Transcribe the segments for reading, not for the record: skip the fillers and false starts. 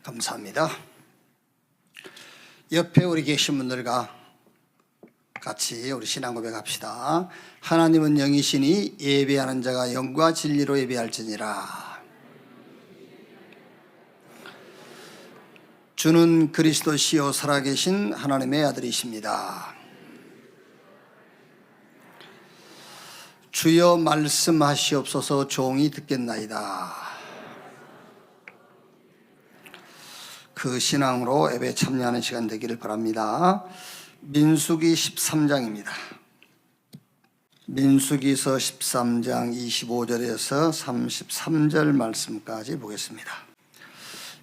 감사합니다. 옆에 우리 계신 분들과 같이 우리 신앙 고백합시다. 하나님은 영이시니 예배하는 자가 영과 진리로 예배할지니라. 주는 그리스도시요 살아계신 하나님의 아들이십니다. 주여 말씀하시옵소서. 종이 듣겠나이다. 그 신앙으로 예배에 참여하는 시간 되기를 바랍니다. 민수기 13장입니다. 민수기서 13장 25절에서 33절 말씀까지 보겠습니다.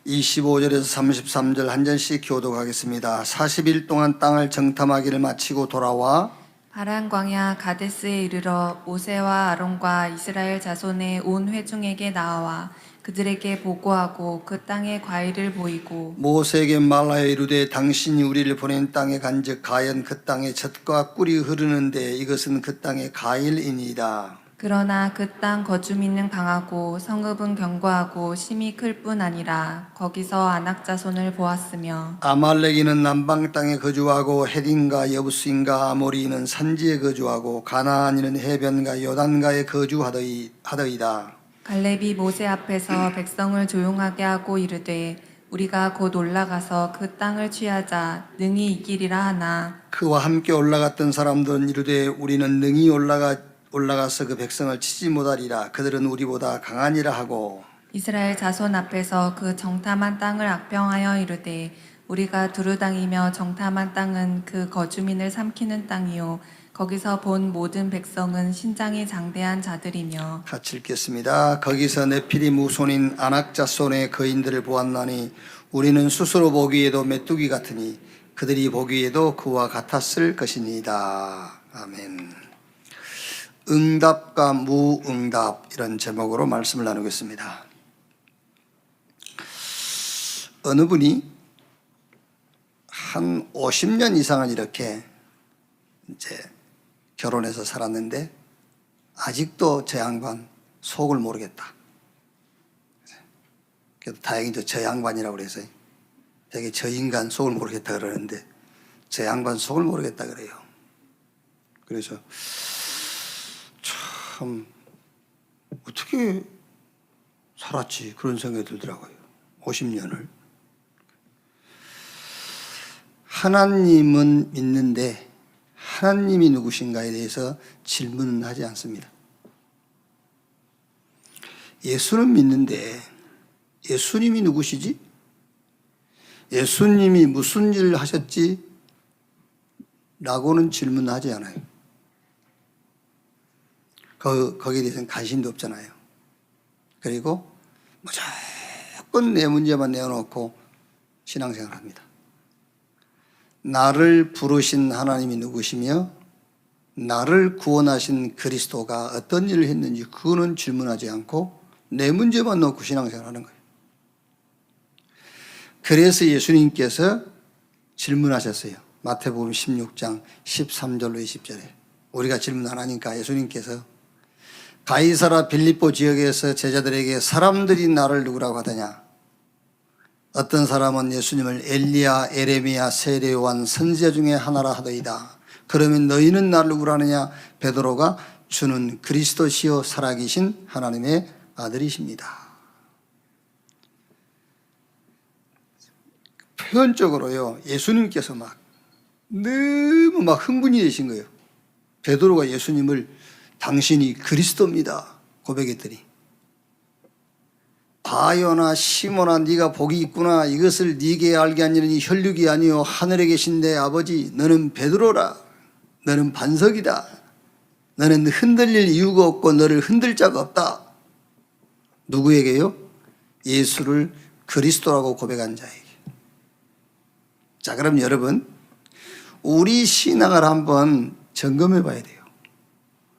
25절에서 33절 한 절씩 교독하겠습니다. 40일 동안 땅을 정탐하기를 마치고 돌아와 바란 광야 가데스에 이르러 모세와 아론과 이스라엘 자손의 온 회중에게 나와 그들에게 보고하고 그 땅의 과일을 보이고 모세에게 말하여 이르되 당신이 우리를 보낸 땅에 간즉 가연 그 땅에 젖과 꿀이 흐르는데 이것은 그 땅의 과일이니이다. 그러나 그 땅 거주민은 강하고 성읍은 견고하고 심이 클 뿐 아니라 거기서 아낙 자손을 보았으며 아말렉인은 남방 땅에 거주하고 헤딘과 여부스인과 아모리인은 산지에 거주하고 가나안인은 해변과 요단가에 거주하더이다. 갈렙이 모세 앞에서 백성을 조용하게 하고 이르되 우리가 곧 올라가서 그 땅을 취하자 능히 이기리라 하나 그와 함께 올라갔던 사람들은 이르되 우리는 능히 올라가서 그 백성을 치지 못하리라. 그들은 우리보다 강하니라 하고 이스라엘 자손 앞에서 그 정탐한 땅을 악평하여 이르되 우리가 두루당이며 정탐한 땅은 그 거주민을 삼키는 땅이요 거기서 본 모든 백성은 신장이 장대한 자들이며 같이 읽겠습니다. 거기서 네피림 후손인 아낙 자손의 거인들을 보았나니 우리는 스스로 보기에도 메뚜기 같으니 그들이 보기에도 그와 같았을 것이니이다. 아멘. 응답과 무응답, 이런 제목으로 말씀을 나누겠습니다. 어느 분이 한 50년 이상을 이렇게 이제 결혼해서 살았는데 아직도 저 양반 속을 모르겠다. 그래도 다행히도 저 양반이라고 그래서 되게 저 인간 속을 모르겠다 그러는데 저 양반 속을 모르겠다 그래요. 그래서 참 어떻게 살았지 그런 생각이 들더라고요. 50년을. 하나님은 믿는데 하나님이 누구신가에 대해서 질문은 하지 않습니다. 예수는 믿는데 예수님이 누구시지? 예수님이 무슨 일을 하셨지? 라고는 질문하지 않아요. 거기에 대해서는 관심도 없잖아요. 그리고 무조건 내 문제만 내어놓고 신앙생활을 합니다. 나를 부르신 하나님이 누구시며 나를 구원하신 그리스도가 어떤 일을 했는지 그거는 질문하지 않고 내 문제만 놓고 신앙생활하는 거예요. 그래서 예수님께서 질문하셨어요. 마태복음 16장 13절로 20절에 우리가 질문 안 하니까 예수님께서 가이사라 빌립보 지역에서 제자들에게 사람들이 나를 누구라고 하더냐? 어떤 사람은 예수님을 엘리야, 에레미야, 세례 요한 선지자 중에 하나라 하더이다. 그러면 너희는 나를 누구라 하느냐? 베드로가 주는 그리스도시요 살아계신 하나님의 아들이십니다. 표현적으로요, 예수님께서 너무 흥분이 되신 거예요. 베드로가 예수님을 당신이 그리스도입니다 고백했더니 바요나 시모나 네가 복이 있구나. 이것을 네게 알게 하는 일은 혈육이 아니요 하늘에 계신 내 아버지. 너는 베드로라. 너는 반석이다. 너는 흔들릴 이유가 없고 너를 흔들 자가 없다. 누구에게요? 예수를 그리스도라고 고백한 자에게. 자, 그럼 여러분 우리 신앙을 한번 점검해 봐야 돼요.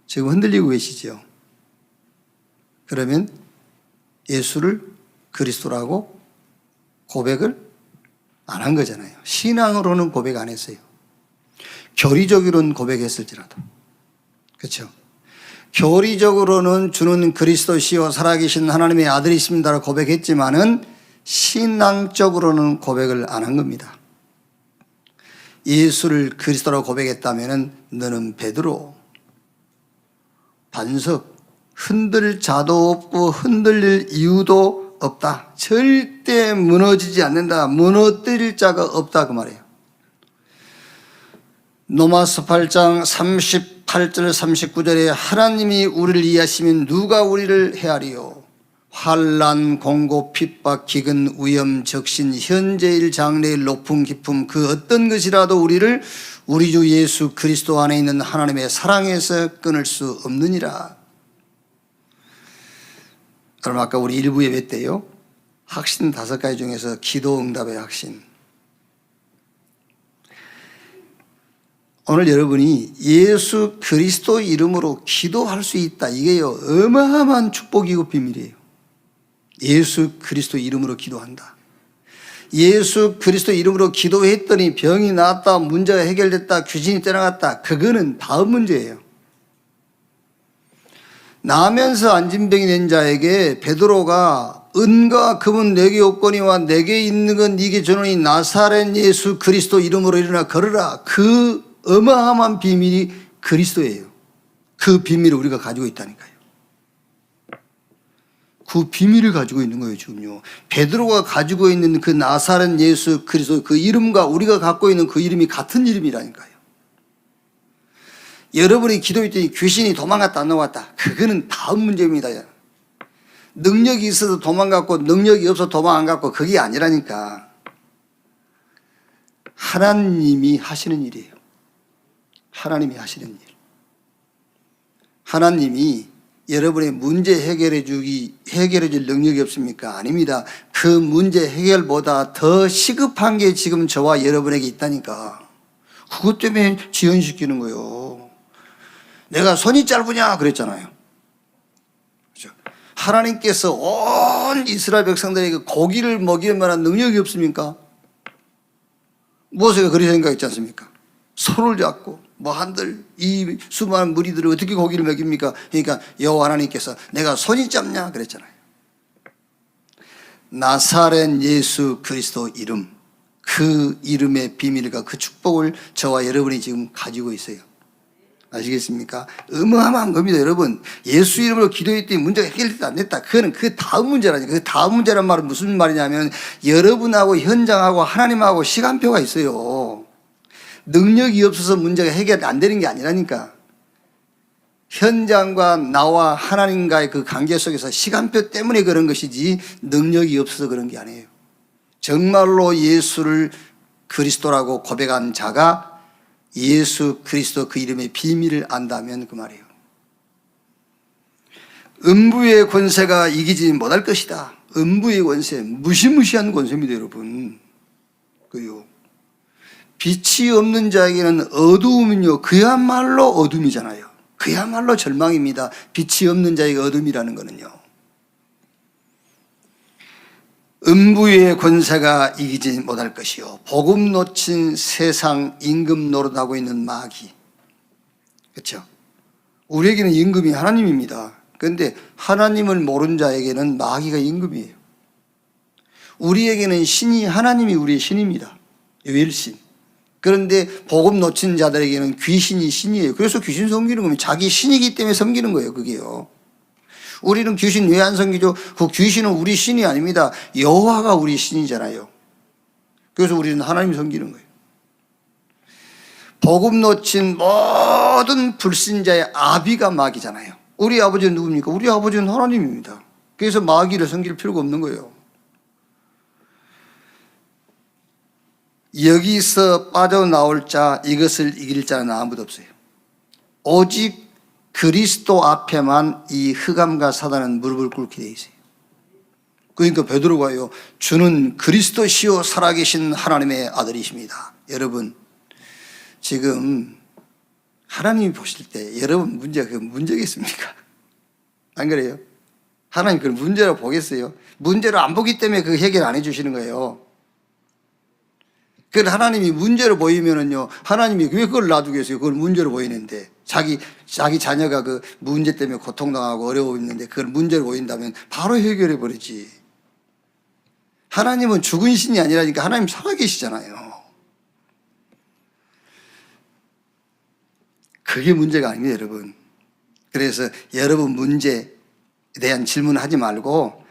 지금 흔들리고 계시죠? 그러면 예수를 그리스도라고 고백을 안 한 거잖아요. 신앙으로는 고백 안 했어요. 교리적으로는 고백했을지라도. 그렇죠? 교리적으로는 주는 그리스도시요 살아계신 하나님의 아들이십니다라고 고백했지만은 신앙적으로는 고백을 안 한 겁니다. 예수를 그리스도라고 고백했다면 너는 베드로, 반석, 흔들 자도 없고 흔들릴 이유도 없다. 절대 무너지지 않는다. 무너뜨릴 자가 없다 그 말이에요. 로마서 8장 38절 39절에 하나님이 우리를 이해하시면 누가 우리를 헤아리요. 환난, 공고, 핍박, 기근, 위험, 적신, 현재일, 장래일, 높음, 깊음 그 어떤 것이라도 우리를 우리 주 예수 그리스도 안에 있는 하나님의 사랑에서 끊을 수 없느니라. 그럼 아까 우리 일부 예배 때요, 확신 5가지 중에서 기도 응답의 확신. 오늘 여러분이 예수 그리스도 이름으로 기도할 수 있다. 이게요, 어마어마한 축복이고 비밀이에요. 예수 그리스도 이름으로 기도한다. 예수 그리스도 이름으로 기도했더니 병이 나았다, 문제가 해결됐다, 귀신이 떠나갔다. 그거는 다음 문제예요. 나면서 안진병이 된 자에게 베드로가 은과 금은 내게 없거니와 내게 있는 건 네게 주노니 나사렛 예수 그리스도 이름으로 일어나 걸으라. 그 어마어마한 비밀이 그리스도예요. 그 비밀을 우리가 가지고 있다니까요. 그 비밀을 가지고 있는 거예요, 지금요. 베드로가 가지고 있는 그 나사렛 예수 그리스도 그 이름과 우리가 갖고 있는 그 이름이 같은 이름이라니까요. 여러분이 기도했더니 귀신이 도망갔다 안 나왔다. 그거는 다음 문제입니다. 능력이 있어도 도망갔고 능력이 없어도 도망 안 갔고 그게 아니라니까. 하나님이 하시는 일이에요. 하나님이 하시는 일. 하나님이 여러분의 문제 해결해 줄 능력이 없습니까? 아닙니다. 그 문제 해결보다 더 시급한 게 지금 저와 여러분에게 있다니까. 그것 때문에 지연시키는 거예요. 내가 손이 짧으냐 그랬잖아요. 그렇죠? 하나님께서 온 이스라엘 백성들에게 고기를 먹일 만한 능력이 없습니까? 모세가 그렇게 생각했지 않습니까? 손을 잡고 한들 이 수많은 무리들을 어떻게 고기를 먹입니까? 그러니까 여호와 하나님께서 내가 손이 짧냐 그랬잖아요. 나사렛 예수 그리스도 이름, 그 이름의 비밀과 그 축복을 저와 여러분이 지금 가지고 있어요. 아시겠습니까? 어마어마한 겁니다, 여러분. 예수 이름으로 기도했더니 문제가 해결됐다 안 됐다. 그거는 그 다음 문제라니까. 그 다음 문제란 말은 무슨 말이냐면 여러분하고 현장하고 하나님하고 시간표가 있어요. 능력이 없어서 문제가 해결 안 되는 게 아니라니까. 현장과 나와 하나님과의 그 관계 속에서 시간표 때문에 그런 것이지 능력이 없어서 그런 게 아니에요. 정말로 예수를 그리스도라고 고백한 자가 예수 그리스도 그 이름의 비밀을 안다면 그 말이에요. 음부의 권세가 이기지 못할 것이다. 음부의 권세, 무시무시한 권세입니다, 여러분. 그요. 빛이 없는 자에게는 어두움은요, 그야말로 어둠이잖아요. 그야말로 절망입니다. 빛이 없는 자에게 어둠이라는 거는요. 음부의 권세가 이기지 못할 것이요. 복음 놓친 세상 임금 노릇하고 있는 마귀. 그렇죠? 우리에게는 임금이 하나님입니다. 그런데 하나님을 모르는 자에게는 마귀가 임금이에요. 우리에게는 신이 하나님이 우리의 신입니다. 유일신. 그런데 복음 놓친 자들에게는 귀신이 신이에요. 그래서 귀신 섬기는 거면 자기 신이기 때문에 섬기는 거예요, 그게요. 우리는 귀신 왜 안 섬기죠? 그 귀신은 우리 신이 아닙니다. 여호와가 우리 신이잖아요. 그래서 우리는 하나님 섬기는 거예요. 복음 놓친 모든 불신자의 아비가 마귀잖아요. 우리 아버지는 누굽니까? 우리 아버지는 하나님입니다. 그래서 마귀를 섬길 필요가 없는 거예요. 여기서 빠져나올 자, 이것을 이길 자는 아무도 없어요. 오직 그리스도 앞에만 이 흑암과 사단은 무릎을 꿇게 돼 있어요. 그러니까 베드로가요, 주는 그리스도시요 살아계신 하나님의 아들이십니다. 여러분, 지금 하나님이 보실 때 여러분 문제가 그 문제겠습니까? 안 그래요? 하나님 그걸 문제로 보겠어요? 문제로 안 보기 때문에 그 해결 안 해주시는 거예요. 그걸 하나님이 문제로 보이면은요, 하나님이 왜 그걸 놔두겠어요? 그걸 문제로 보이는데. 자기 자녀가 그 문제 때문에 고통당하고 어려워 있는데 그걸 문제로 보인다면 바로 해결해 버리지. 하나님은 죽은 신이 아니라니까 하나님 살아계시잖아요. 그게 문제가 아닙니다, 여러분. 그래서 여러분 문제에 대한 질문하지 말고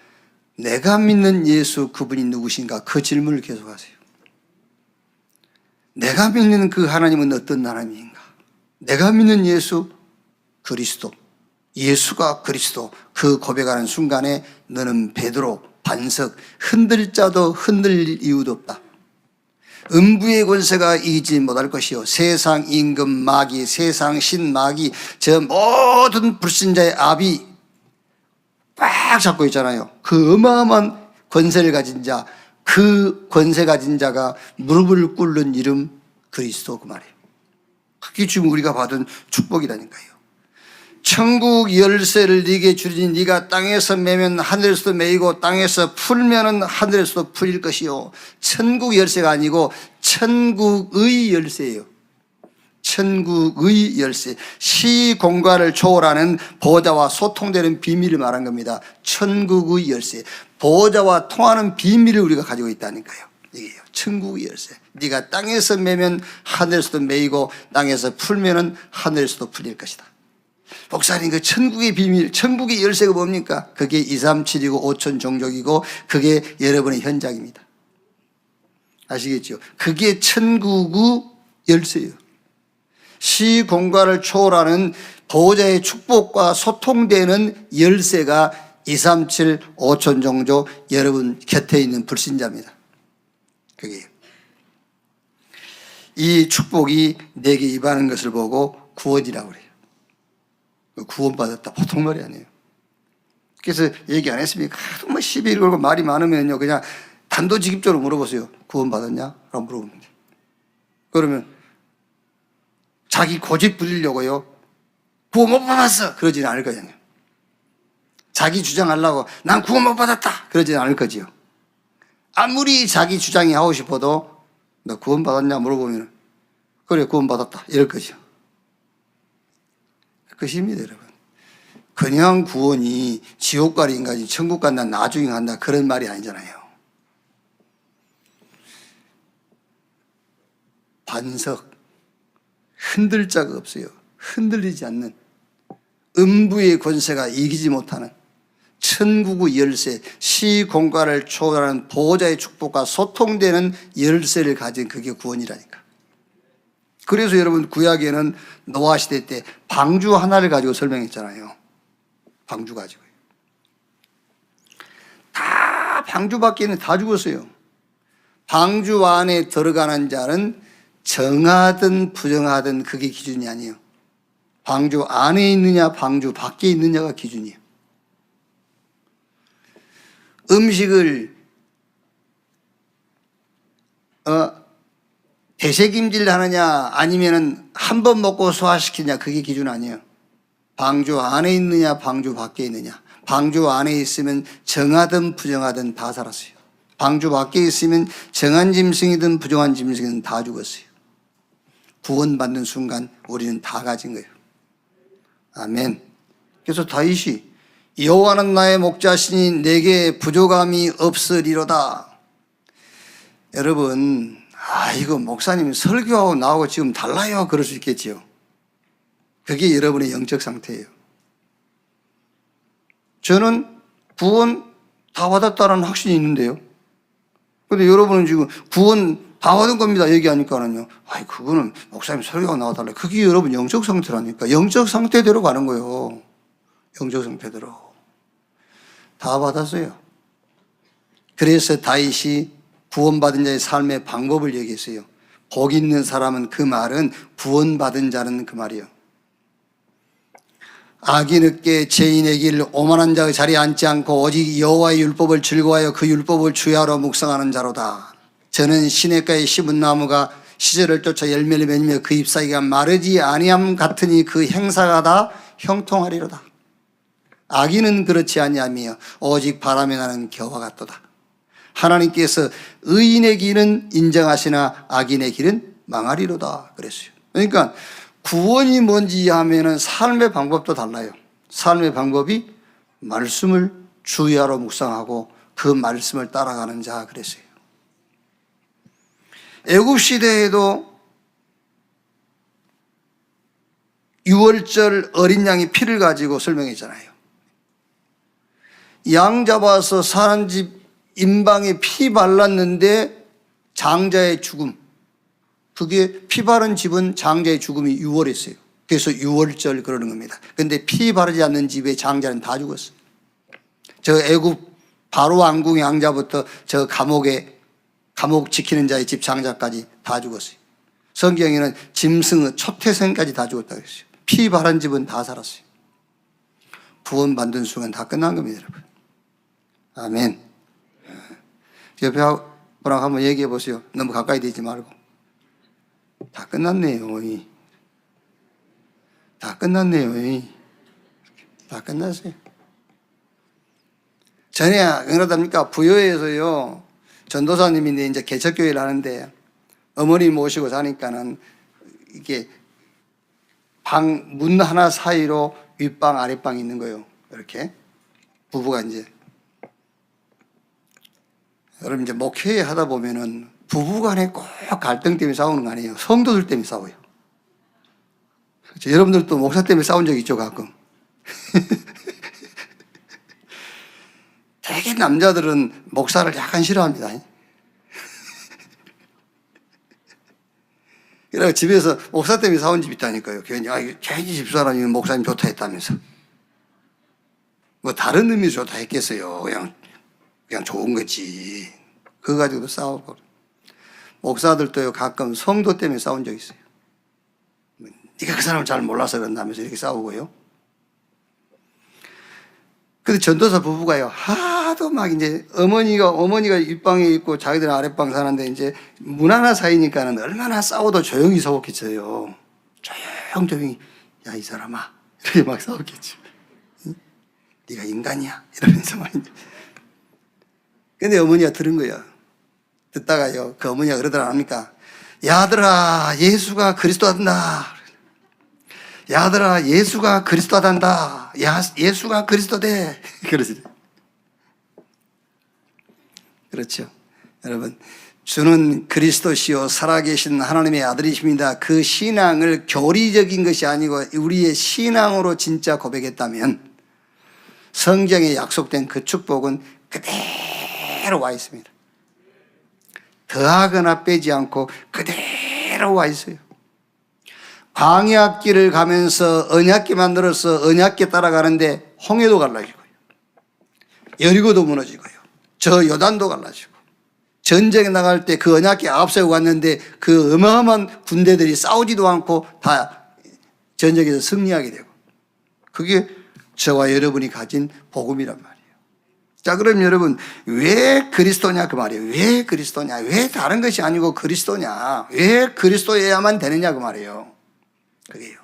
내가 믿는 예수 그분이 누구신가 그 질문을 계속하세요. 내가 믿는 그 하나님은 어떤 하나님인가? 내가 믿는 예수 그리스도, 예수가 그리스도, 그 고백하는 순간에 너는 베드로, 반석, 흔들 자도 흔들 이유도 없다. 음부의 권세가 이기지 못할 것이요 세상 임금 마귀, 세상 신 마귀, 저 모든 불신자의 압이 꽉 잡고 있잖아요. 그 어마어마한 권세를 가진 자, 그 권세 가진 자가 무릎을 꿇는 이름 그리스도 그 말이에요. 그게 지금 우리가 받은 축복이라니까요. 천국 열쇠를 네게 주리니 네가 땅에서 매면 하늘에서도 매이고 땅에서 풀면은 하늘에서도 풀릴 것이요. 천국 열쇠가 아니고 천국의 열쇠예요. 천국의 열쇠. 시공간을 초월하는 보좌와 소통되는 비밀을 말한 겁니다. 천국의 열쇠. 보좌와 통하는 비밀을 우리가 가지고 있다니까요. 이게요. 천국의 열쇠. 네가 땅에서 매면 하늘에서도 매이고 땅에서 풀면은 하늘에서도 풀릴 것이다. 목사님, 그 천국의 비밀, 천국의 열쇠가 뭡니까? 그게 237이고 5천 종족이고 그게 여러분의 현장입니다. 아시겠죠? 그게 천국의 열쇠예요. 시공간을 초월하는 보호자의 축복과 소통되는 열쇠가 237, 5천 종족 여러분 곁에 있는 불신자입니다. 그게 이 축복이 내게 임하는 것을 보고 구원이라고 그래요. 구원받았다. 보통 말이 아니에요. 그래서 얘기 안 했습니까? 하도 뭐 시비 걸고 말이 많으면요. 그냥 단도직입적으로 물어보세요. 구원받았냐? 라고 물어보면 돼요. 그러면 자기 고집 부리려고요. 구원 못 받았어. 그러지는 않을 거잖아요. 자기 주장하려고 난 구원 못 받았다. 그러지는 않을 거지요. 아무리 자기 주장이 하고 싶어도 너 구원 받았냐 물어보면 그래 구원 받았다. 이럴 거죠. 그것입니다, 여러분. 그냥 구원이 지옥 갈 인간이 천국 간다, 나중에 간다 그런 말이 아니잖아요. 반석, 흔들 자가 없어요. 흔들리지 않는 음부의 권세가 이기지 못하는 천국의 열쇠, 시공간을 초월하는 보호자의 축복과 소통되는 열쇠를 가진 그게 구원이라니까. 그래서 여러분 구약에는 노아 시대 때 방주 하나를 가지고 설명했잖아요. 방주 가지고요. 다 방주 밖에는 다 죽었어요. 방주 안에 들어가는 자는 정하든 부정하든 그게 기준이 아니에요. 방주 안에 있느냐 방주 밖에 있느냐가 기준이에요. 음식을 대세김질 하느냐 아니면은 한 번 먹고 소화시키냐 그게 기준 아니에요. 방주 안에 있느냐 방주 밖에 있느냐. 방주 안에 있으면 정하든 부정하든 다 살았어요. 방주 밖에 있으면 정한 짐승이든 부정한 짐승이든 다 죽었어요. 구원받는 순간 우리는 다 가진 거예요. 아멘. 그래서 다윗이 여호와는 나의 목자시니 내게 부족함이 없으리로다. 여러분, 이거 목사님이 설교하고 나하고 지금 달라요. 그럴 수 있겠지요. 그게 여러분의 영적 상태예요. 저는 구원 다 받았다는 확신이 있는데요. 근데 여러분은 지금 구원 다 받은 겁니다. 얘기하니까는요. 그거는 목사님 설교하고 나와달라. 그게 여러분 영적 상태라니까. 영적 상태대로 가는 거예요. 영적 상태대로. 다 받았어요. 그래서 다윗이 구원받은 자의 삶의 방법을 얘기했어요. 복 있는 사람은 그 말은 구원받은 자는 그 말이에요. 악이 늦게 죄인의 길 오만한 자의 자리에 앉지 않고 오직 여호와의 율법을 즐거워하여 그 율법을 주야로 묵상하는 자로다. 저는 시냇가에 심은 나무가 시절을 쫓아 열매를 맺으며 그 잎사귀가 마르지 아니함 같으니 그 행사가 다 형통하리로다. 악인은 그렇지 아니하며 오직 바람에 나는 겨와 같도다. 하나님께서 의인의 길은 인정하시나 악인의 길은 망하리로다 그랬어요. 그러니까 구원이 뭔지 하면은 삶의 방법도 달라요. 삶의 방법이 말씀을 주야로 묵상하고 그 말씀을 따라가는 자 그랬어요. 애굽 시대에도 유월절 어린 양의 피를 가지고 설명했잖아요. 양 잡아서 사는 집 임방에 피 발랐는데 장자의 죽음, 그게 피 바른 집은 장자의 죽음이 유월했어요. 그래서 유월절 그러는 겁니다. 그런데 피 바르지 않는 집의 장자는 다 죽었어요. 저 애굽 바로 왕궁 양자부터 저 감옥 지키는 자의 집 장자까지 다 죽었어요. 성경에는 짐승의 초태생까지 다 죽었다고 했어요. 피 바른 집은 다 살았어요. 구원받는 순간 다 끝난 겁니다, 여러분. 아멘. 옆에 분하고 한번 얘기해 보세요. 너무 가까이 되지 말고. 다 끝났네요. 다 끝났네요. 다 끝났어요. 전에 그러답니까? 부여에서요, 전도사님인데 이제 개척교회를 하는데 어머니 모시고 사니까는 이게 문 하나 사이로 윗방 아랫방이 있는 거예요. 이렇게 부부가 이제 여러분 이제 목회에 하다 보면은 부부간에 꼭 갈등 때문에 싸우는 거 아니에요. 성도들 때문에 싸워요. 그렇죠? 여러분들도 목사 때문에 싸운 적 있죠, 가끔. 되게 남자들은 목사를 약간 싫어합니다. 그래서 집에서 목사 때문에 싸운 집 있다니까요. 괜히 집사람이 목사님 좋다 했다면서. 뭐 다른 의미로 좋다 했겠어요. 그냥 좋은 거지. 그거 가지고도 싸우고. 목사들도요, 가끔 성도 때문에 싸운 적 있어요. 네가 그 사람을 잘 몰라서 그런다면서 이렇게 싸우고요. 근데 전도사 부부가요, 하도 막 이제 어머니가 윗방에 있고 자기들은 아랫방 사는데 이제 문 하나 사이니까는 얼마나 싸워도 조용히 싸웠겠어요. 조용히, 야, 이 사람아. 이렇게 막 싸웠겠죠. 응? 네가 인간이야. 이러면서 막 이제. 근데 어머니가 들은 거야. 듣다가요, 그 어머니가 그러더라 합니까? 야들아, 예수가 그리스도한다. 야들아, 예수가 그리스도한다. 예수가 그리스도대. 그러지. 그렇죠. 여러분, 주는 그리스도시요 살아계신 하나님의 아들이십니다. 그 신앙을 교리적인 것이 아니고 우리의 신앙으로 진짜 고백했다면 성경에 약속된 그 축복은 그대로 와 있습니다. 더하거나 빼지 않고 그대로 와 있어요. 광야길을 가면서 언약궤 만들어서 언약궤 따라가는데 홍해도 갈라지고요, 여리고도 무너지고요, 저 요단도 갈라지고, 전쟁에 나갈 때 그 언약궤 앞세우고 갔는데 그 어마어마한 군대들이 싸우지도 않고 다 전쟁에서 승리하게 되고, 그게 저와 여러분이 가진 복음이란 말이에요. 자, 그럼 여러분, 왜 그리스도냐 그 말이에요. 왜 그리스도냐, 왜 다른 것이 아니고 그리스도냐, 왜 그리스도여야만 되느냐 그 말이에요. 그게요,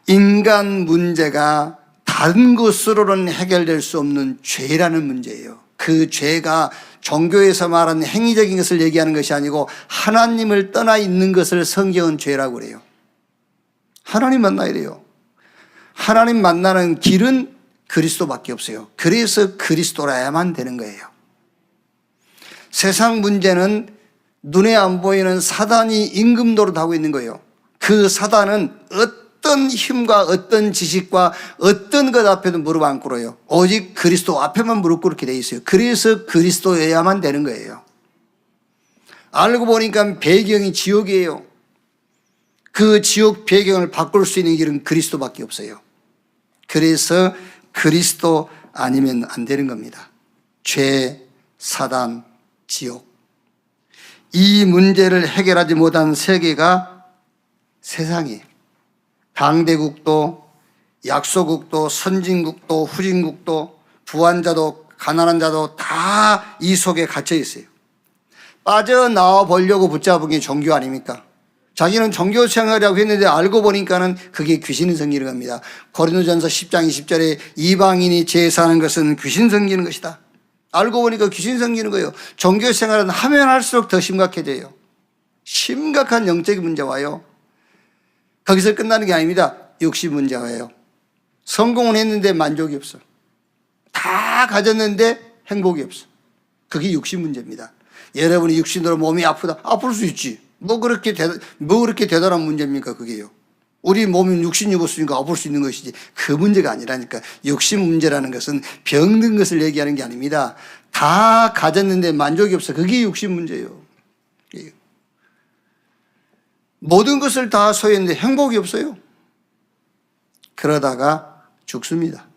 인간 문제가 다른 것으로는 해결될 수 없는 죄라는 문제예요. 그 죄가 종교에서 말하는 행위적인 것을 얘기하는 것이 아니고 하나님을 떠나 있는 것을 성경은 죄라고 그래요. 하나님 만나야 돼요. 하나님 만나는 길은 그리스도밖에 없어요. 그래서 그리스도라야만 되는 거예요. 세상 문제는 눈에 안 보이는 사단이 임금 노릇하고 있는 거예요. 그 사단은 어떤 힘과 어떤 지식과 어떤 것 앞에도 무릎 안 꿇어요. 오직 그리스도 앞에만 무릎 꿇게 돼 있어요. 그래서 그리스도여야만 되는 거예요. 알고 보니까 배경이 지옥이에요. 그 지옥 배경을 바꿀 수 있는 길은 그리스도밖에 없어요. 그래서 그리스도 아니면 안 되는 겁니다. 죄, 사단, 지옥. 이 문제를 해결하지 못한 세계가 세상이에요. 강대국도, 약소국도, 선진국도, 후진국도, 부한 자도, 가난한 자도 다 이 속에 갇혀 있어요. 빠져나와 보려고 붙잡은 게 종교 아닙니까? 자기는 종교 생활이라고 했는데 알고 보니까는 그게 귀신을 섬기는 겁니다. 고린도전서 10장 20절에 이방인이 죄 사는 것은 귀신 섬기는 것이다. 알고 보니까 귀신 섬기는 거예요. 종교 생활은 하면 할수록 더 심각해져요. 심각한 영적인 문제가 와요. 거기서 끝나는 게 아닙니다. 육신 문제가 와요. 성공은 했는데 만족이 없어. 다 가졌는데 행복이 없어. 그게 육신 문제입니다. 여러분이 육신으로 몸이 아프다. 아플 수 있지. 뭐 그렇게 대단한 문제입니까, 그게요. 우리 몸이 육신 입었으니까 아플 수 있는 것이지. 그 문제가 아니라니까. 육신 문제라는 것은 병든 것을 얘기하는 게 아닙니다. 다 가졌는데 만족이 없어. 그게 육신 문제예요. 모든 것을 다 소유했는데 행복이 없어요. 그러다가 죽습니다.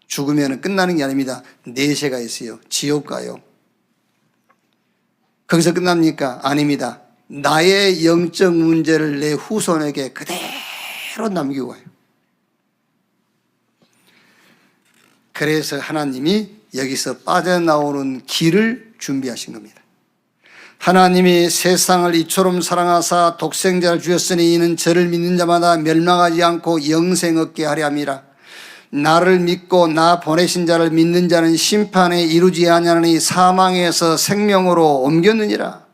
죽으면 끝나는 게 아닙니다. 내세가 있어요. 지옥 가요. 거기서 끝납니까? 아닙니다. 나의 영적 문제를 내 후손에게 그대로 남기고 가요. 그래서 하나님이 여기서 빠져나오는 길을 준비하신 겁니다. 하나님이 세상을 이처럼 사랑하사 독생자를 주셨으니 이는 저를 믿는 자마다 멸망하지 않고 영생 얻게 하려 함이라. 나를 믿고 나 보내신 자를 믿는 자는 심판에 이루지 아니하니 사망에서 생명으로 옮겼느니라.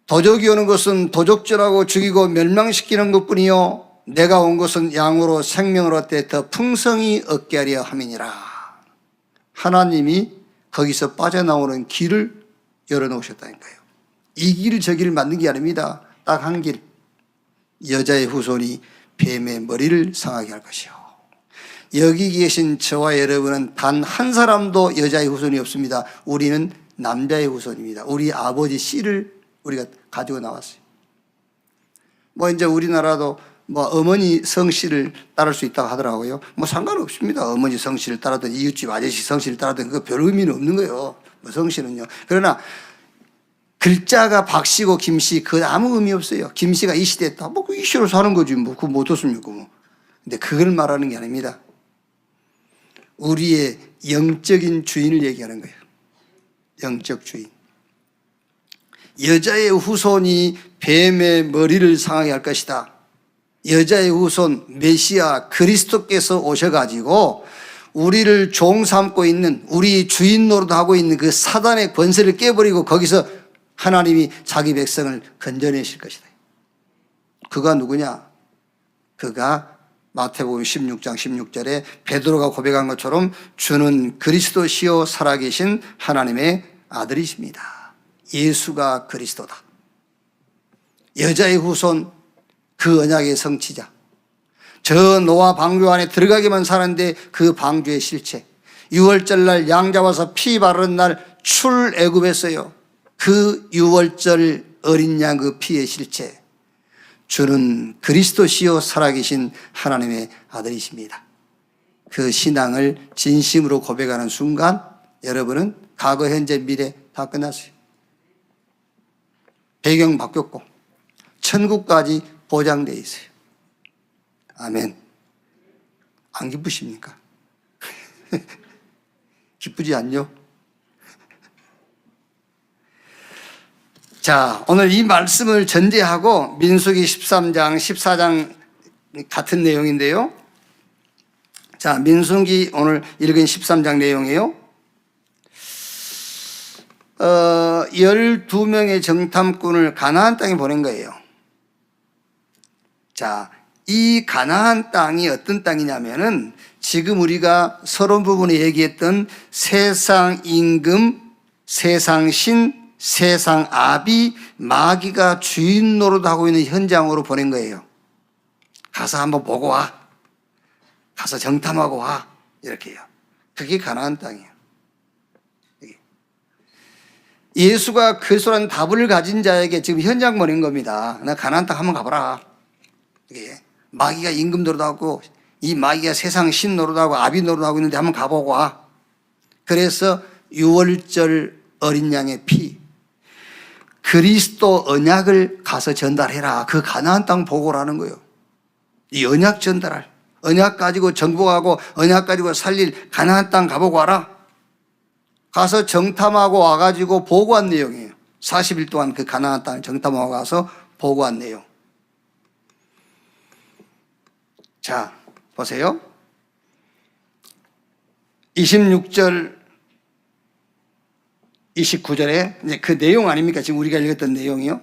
도적이 오는 것은 도적질하고 죽이고 멸망시키는 것뿐이요 내가 온 것은 양으로 생명을 얻되 더 풍성히 얻게 하려 함이니라. 하나님이 거기서 빠져나오는 길을 열어놓으셨다니까요. 이 길 저 길을 만든 게 아닙니다. 딱 한 길. 여자의 후손이 뱀의 머리를 상하게 할 것이요. 여기 계신 저와 여러분은 단 한 사람도 여자의 후손이 없습니다. 우리는 남자의 후손입니다. 우리 아버지 씨를 우리가 가지고 나왔어요. 뭐 이제 우리나라도 뭐 어머니 성씨를 따를 수 있다고 하더라고요. 뭐 상관없습니다. 어머니 성씨를 따르든 이웃집 아저씨 성씨를 따르든 그거 별 의미는 없는 거예요. 뭐 성씨는요. 그러나 글자가 박씨고 김씨 그 아무 의미 없어요. 김씨가 이씨 됐다. 뭐 그 이씨로 사는 거지 뭐 그거 뭐 어떻습니까? 뭐. 근데 그걸 말하는 게 아닙니다. 우리의 영적인 주인을 얘기하는 거예요. 영적 주인. 여자의 후손이 뱀의 머리를 상하게 할 것이다. 여자의 후손 메시아 그리스도께서 오셔가지고 우리를 종 삼고 있는 우리 주인 노릇하고 있는 그 사단의 권세를 깨버리고 거기서 하나님이 자기 백성을 건져내실 것이다. 그가 누구냐? 그가 마태복음 16장 16절에 베드로가 고백한 것처럼 주는 그리스도시요 살아계신 하나님의 아들이십니다. 예수가 그리스도다. 여자의 후손 그 언약의 성취자. 저 노아 방주 안에 들어가기만 사는데 그 방주의 실체. 6월절 날 양 잡아서 피 바르는 날 출애굽했어요. 그 6월절 어린 양 그 피의 실체. 주는 그리스도시요 살아계신 하나님의 아들이십니다. 그 신앙을 진심으로 고백하는 순간 여러분은 과거, 현재, 미래 다 끝났어요. 배경 바뀌었고 천국까지 보장되어 있어요. 아멘. 안 기쁘십니까? 기쁘지 않요? 자, 오늘 이 말씀을 전제하고 민수기 13장, 14장 같은 내용인데요. 자, 민수기 오늘 읽은 13장 내용이에요. 12명의 정탐꾼을 가나안 땅에 보낸 거예요. 자, 이 가나안 땅이 어떤 땅이냐면은 지금 우리가 서론 부분에 얘기했던 세상 임금, 세상 신, 세상 아비, 마귀가 주인 노릇하고 있는 현장으로 보낸 거예요. 가서 한번 보고 와. 가서 정탐하고 와. 이렇게요. 그게 가나안 땅이에요. 예수가 그리스도라는 답을 가진 자에게 지금 현장 보낸 겁니다. 나 가나안 땅 한번 가봐라. 이게 마귀가 임금 노릇하고 이 마귀가 세상 신 노릇하고 아비 노릇하고 있는데 한번 가보고 와. 그래서 6월절 어린 양의 피, 그리스도 언약을 가서 전달해라. 그 가나안 땅 보고라는 거예요. 이 언약 전달할, 언약 가지고 정복하고 언약 가지고 살릴 가나안 땅 가보고 와라. 가서 정탐하고 와가지고 보고한 내용이에요. 40일 동안 그 가나안 땅을 정탐하고 가서 보고한 내용. 자, 보세요. 26절, 29절에 이제 그 내용 아닙니까? 지금 우리가 읽었던 내용이요.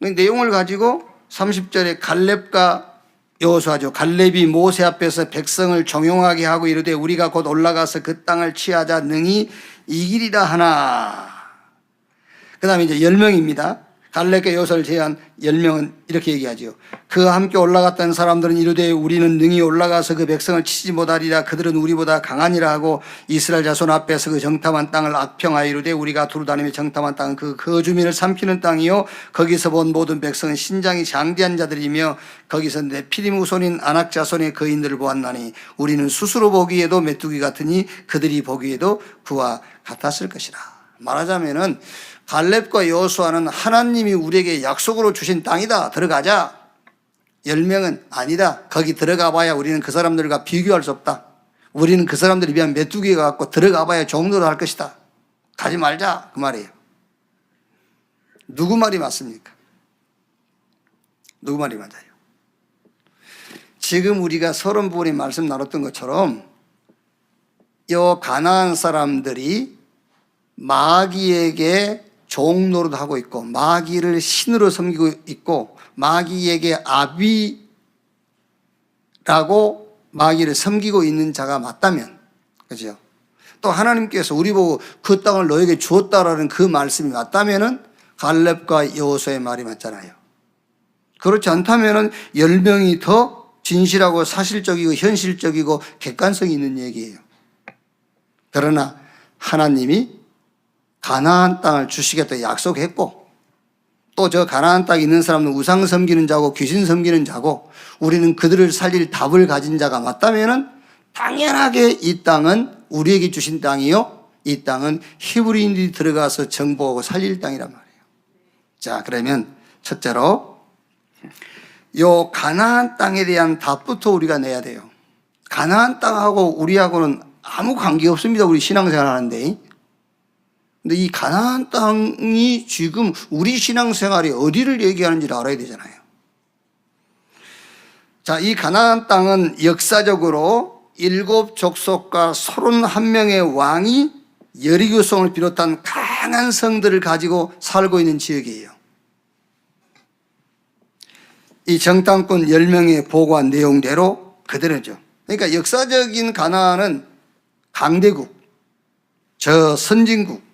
그 내용을 가지고 30절에 갈렙과 여호수아죠. 갈렙이 모세 앞에서 백성을 종용하게 하고 이르되 우리가 곧 올라가서 그 땅을 취하자 능히 이기리라 하나. 그 다음에 이제 10명입니다. 갈렙과 여호수아를 제한 10명은 이렇게 얘기하죠. 그와 함께 올라갔던 사람들은 이르되 우리는 능히 올라가서 그 백성을 치지 못하리라. 그들은 우리보다 강하니라 하고 이스라엘 자손 앞에서 그 정탐한 땅을 악평하여 이르되 우리가 두루다니며 정탐한 땅은 그 거주민을 삼키는 땅이요 거기서 본 모든 백성은 신장이 장대한 자들이며 거기서 네피림 후손인 아낙 자손의 거인들을 보았나니 우리는 스스로 보기에도 메뚜기 같으니 그들이 보기에도 그와 같았을 것이라. 말하자면은 갈렙과 여호수아는 하나님이 우리에게 약속으로 주신 땅이다. 들어가자. 10명은 아니다. 거기 들어가 봐야 우리는 그 사람들과 비교할 수 없다. 우리는 그 사람들에 비하면 메뚜기가 같고 들어가 봐야 종로를 할 것이다. 가지 말자. 그 말이에요. 누구 말이 맞습니까? 누구 말이 맞아요? 지금 우리가 서론부분에 말씀 나눴던 것처럼 이 가나안 사람들이 마귀에게 종노릇 하고 있고 마귀를 신으로 섬기고 있고 마귀에게 아비라고 마귀를 섬기고 있는 자가 맞다면, 그죠? 또 하나님께서 우리 보고 그 땅을 너에게 주었다라는 그 말씀이 맞다면은 갈렙과 여호수아의 말이 맞잖아요. 그렇지 않다면은 10명이 더 진실하고 사실적이고 현실적이고 객관성이 있는 얘기예요. 그러나 하나님이 가나안 땅을 주시겠다 약속했고 또 저 가나안 땅에 있는 사람은 우상 섬기는 자고 귀신 섬기는 자고 우리는 그들을 살릴 답을 가진 자가 맞다면은 당연하게 이 땅은 우리에게 주신 땅이요 이 땅은 히브리인들이 들어가서 정복하고 살릴 땅이란 말이에요. 자, 그러면 첫째로 요 가나안 땅에 대한 답부터 우리가 내야 돼요. 가나안 땅하고 우리하고는 아무 관계 없습니다. 우리 신앙생활 하는데. 근데 이 가나안 땅이 지금 우리 신앙생활이 어디를 얘기하는지를 알아야 되잖아요. 자, 이 가나안 땅은 역사적으로 7 족속과 31명의 왕이 여리고성을 비롯한 강한 성들을 가지고 살고 있는 지역이에요. 이 정탐꾼 10명의 보고한 내용대로 그대로죠. 그러니까 역사적인 가나안은 강대국, 저 선진국,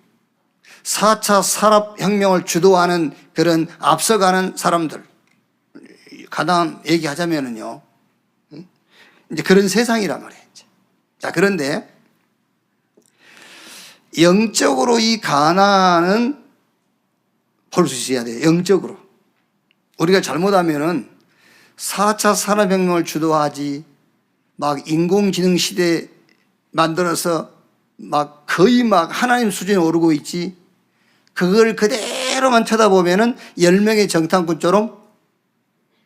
4차 산업혁명을 주도하는 그런 앞서가는 사람들. 가나안 얘기하자면은요. 이제 그런 세상이란 말이에요. 자, 그런데 영적으로 이 가나안은 볼 수 있어야 돼요. 영적으로. 우리가 잘못하면은 4차 산업혁명을 주도하지 막 인공지능 시대 만들어서 막 거의 막 하나님 수준에 오르고 있지 그걸 그대로만 쳐다보면은 10명의 정탐꾼처럼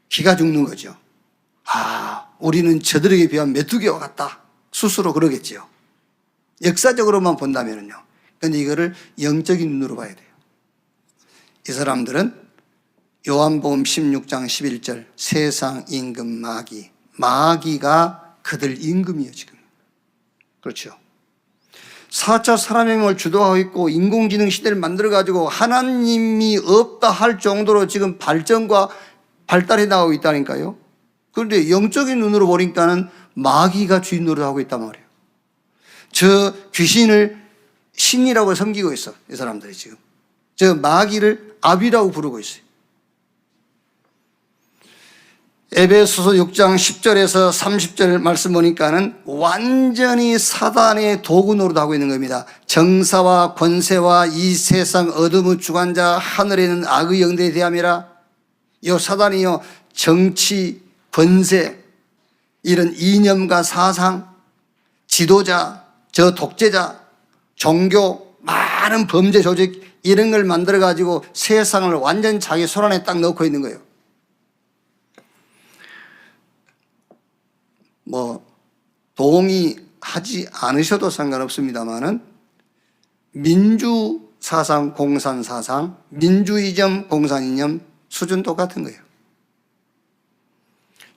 기가 죽는 거죠. 아, 우리는 저들에게 비하면 메뚜기와 같다. 스스로 그러겠지요. 역사적으로만 본다면은요. 근데 이거를 영적인 눈으로 봐야 돼요. 이 사람들은 요한복음 16장 11절 세상 임금 마귀. 마귀가 그들 임금이에요, 지금. 그렇죠. 4차 산업혁명을 주도하고 있고 인공지능 시대를 만들어가지고 하나님이 없다 할 정도로 지금 발전과 발달해 나가고 있다니까요. 그런데 영적인 눈으로 보니까는 마귀가 주인 노릇을 하고 있단 말이에요. 저 귀신을 신이라고 섬기고 있어, 이 사람들이 지금. 저 마귀를 아비라고 부르고 있어요. 에베소서 6장 10절에서 30절 말씀 보니까는 완전히 사단의 도구 노릇하고 있는 겁니다. 정사와 권세와 이 세상 어둠의 주관자 하늘에 있는 악의 영들에 대함이라. 이 사단이요 정치, 권세, 이런 이념과 사상, 지도자, 저 독재자, 종교, 많은 범죄 조직 이런 걸 만들어 가지고 세상을 완전 자기 손 안에 딱 넣고 있는 거예요. 뭐 동의하지 않으셔도 상관없습니다만은 민주 사상, 공산 사상, 민주이념, 공산이념 수준 똑같은 거예요.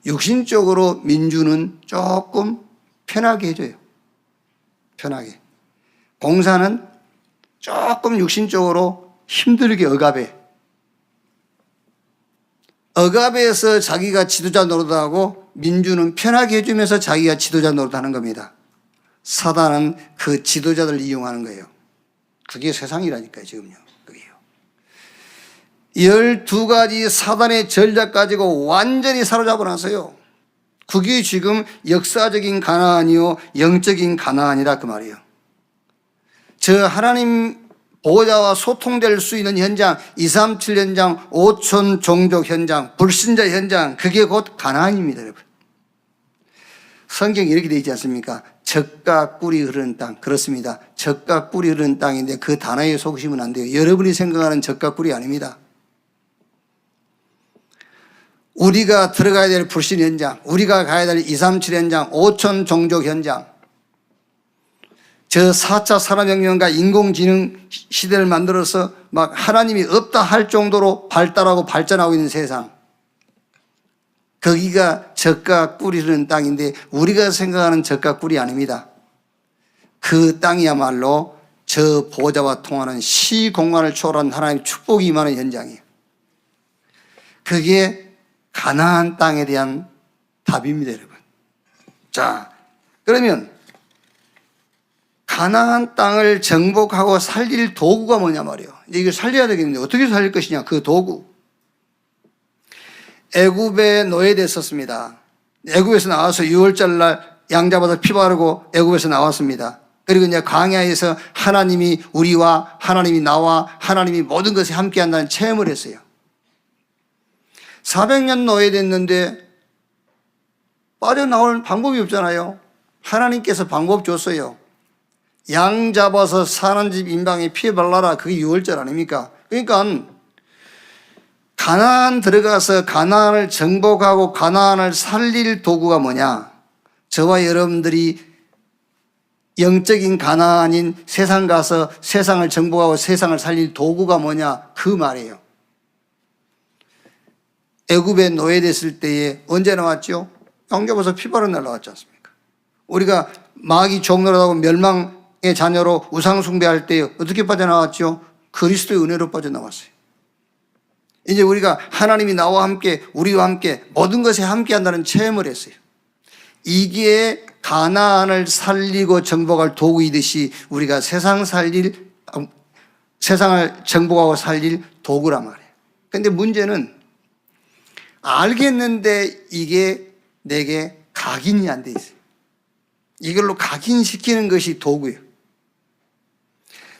육신적으로 민주는 조금 편하게 해줘요. 편하게. 공산은 조금 육신적으로 힘들게 억압해. 억압해서 자기가 지도자 노릇하고 민주는 편하게 해주면서 자기가 지도자 노릇하는 겁니다. 사단은 그 지도자들을 이용하는 거예요. 그게 세상이라니까요, 지금요. 그게요. 12가지 사단의 전략 가지고 완전히 사로잡아 놨어요. 그게 지금 역사적인 가나안이요, 영적인 가나안이라 그 말이에요. 저 하나님 보호자와 소통될 수 있는 현장, 237 현장, 5천 종족 현장, 불신자 현장, 그게 곧 가나안입니다, 여러분. 성경이 이렇게 되어 있지 않습니까? 젖과 꿀이 흐르는 땅. 그렇습니다. 젖과 꿀이 흐르는 땅인데 그 단어에 속으시면 안 돼요. 여러분이 생각하는 젖과 꿀이 아닙니다. 우리가 들어가야 될 불신 현장, 우리가 가야 될 237 현장, 5천 종족 현장, 저 4차 산업혁명과 인공지능 시대를 만들어서 막 하나님이 없다 할 정도로 발달하고 발전하고 있는 세상, 거기가 젖과 꿀이 흐르는 땅인데 우리가 생각하는 젖과 꿀이 아닙니다. 그 땅이야말로 저 보호자와 통하는 시공간을 초월한 하나님의 축복이 임하는 현장이에요. 그게 가나안 땅에 대한 답입니다, 여러분. 자, 그러면 가나안 땅을 정복하고 살릴 도구가 뭐냐 말이에요. 이제 이걸 살려야 되겠는데 어떻게 살릴 것이냐, 그 도구. 애굽에 노예됐었습니다. 애굽에서 나와서 6월절 날 양 잡아서 피 바르고 애굽에서 나왔습니다. 그리고 이제 광야에서 하나님이 우리와 하나님이 나와 하나님이 모든 것에 함께 한다는 체험을 했어요. 400년 노예됐는데 빠져나올 방법이 없잖아요. 하나님께서 방법 줬어요. 양 잡아서 사는 집 인방에 피 발라라. 그게 6월절 아닙니까? 그러니까 가나안 들어가서 가나안을 정복하고 가나안을 살릴 도구가 뭐냐? 저와 여러분들이 영적인 가나안인 세상 가서 세상을 정복하고 세상을 살릴 도구가 뭐냐? 그 말이에요. 애굽에 노예됐을 때에 언제 나왔죠? 양 잡아서 피 바른 날 나왔지 않습니까? 우리가 마귀 종노릇하고 멸망의 자녀로 우상 숭배할 때 어떻게 빠져나왔죠? 그리스도의 은혜로 빠져나왔어요. 이제 우리가 하나님이 나와 함께 우리와 함께 모든 것에 함께 한다는 체험을 했어요. 이게 가나안을 살리고 정복할 도구이듯이 우리가 세상을 정복하고 살릴 도구란 말이에요. 그런데 문제는 알겠는데 이게 내게 각인이 안 돼 있어요. 이걸로 각인시키는 것이 도구예요.